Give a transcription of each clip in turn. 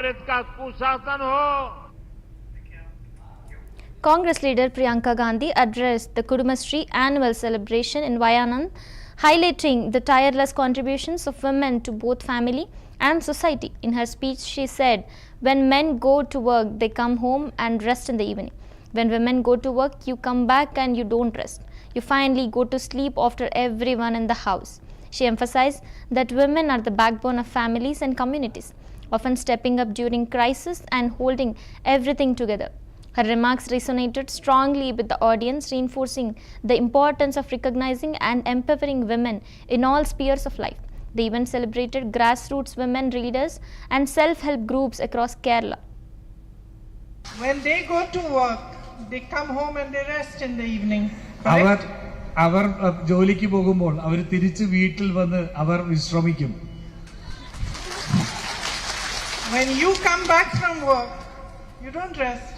का कुशासन हो. Congress leader Priyanka Gandhi addressed the Kudumbashree annual celebration in Vayanad, highlighting the tireless contributions of women to both family and society. In her speech, she said, "When men go to work, they come home and rest in the evening. When women go to work, you come back and you don't rest. You finally go to sleep after everyone in the house." She emphasized that women are the backbone of families and communities, often stepping up during crisis and holding everything together. Her remarks resonated strongly with the audience, reinforcing the importance of recognizing and empowering women in all spheres of life. The event celebrated grassroots women leaders and self-help groups across Kerala. When they go to work, they come home and they rest in the evening. അവർ ജോലിക്ക് പോകുമ്പോൾ അവർ തിരിച്ച് വീട്ടിൽ വന്ന് അവർ വിശ്രമിക്കും. When you come back from work, you don't rest.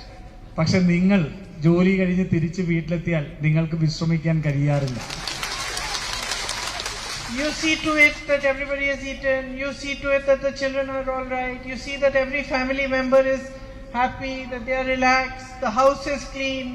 പക്ഷെ നിങ്ങൾ ജോലി കഴിഞ്ഞ് തിരിച്ച് വീട്ടിലെത്തിയാൽ നിങ്ങൾക്ക് വിശ്രമിക്കാൻ കഴിയാറില്ല. You see to it that everybody has eaten. You see to it that the children are all right. You see that every family member is happy, that they are relaxed. The house is clean.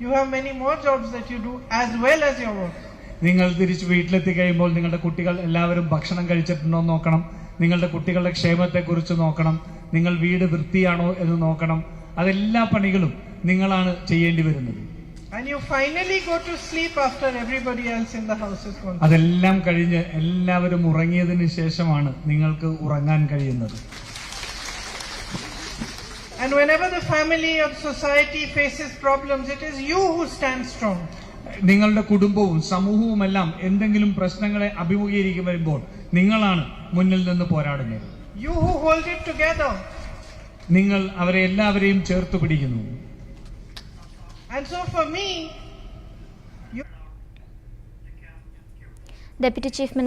You have many more jobs that you do as well as your work. നിങ്ങൾ തിരിച്ച് വീട്ടിലെത്തി കഴിയുമ്പോൾ നിങ്ങളുടെ കുട്ടികൾ എല്ലാവരും ഭക്ഷണം കഴിച്ചിട്ടുണ്ടോ എന്ന് നോക്കണം. നിങ്ങളുടെ കുട്ടികളുടെ ക്ഷേമത്തെക്കുറിച്ച് നോക്കണം. നിങ്ങൾ വീട് വൃത്തിയാണോ എന്ന് നോക്കണം. അതെല്ലാ പണികളും നിങ്ങളാണ് ചെയ്യേണ്ടി വരുന്നത്. And you finally go to sleep after everybody else in the house is gone. അതെല്ലാം കഴിഞ്ഞ് എല്ലാവരും ഉറങ്ങിയതിന് ശേഷമാണ് നിങ്ങൾക്ക് ഉറങ്ങാൻ കഴിയുന്നത്. And whenever the family or society faces problems, it is you who stand strong. നിങ്ങളുടെ കുടുംബവും സമൂഹവുമെല്ലാം എന്തെങ്കിലും പ്രശ്നങ്ങളെ അഭിമുഖീകരിക്കും വരുമ്പോൾ നിങ്ങളാണ് മുന്നിൽ നിന്ന് പോരാടുന്നത്. You who hold it together. നിങ്ങൾ അവരെ എല്ലാവരെയും ചേർത്ത് പിടിക്കുന്നു. And so for me, Deputy Chief Minister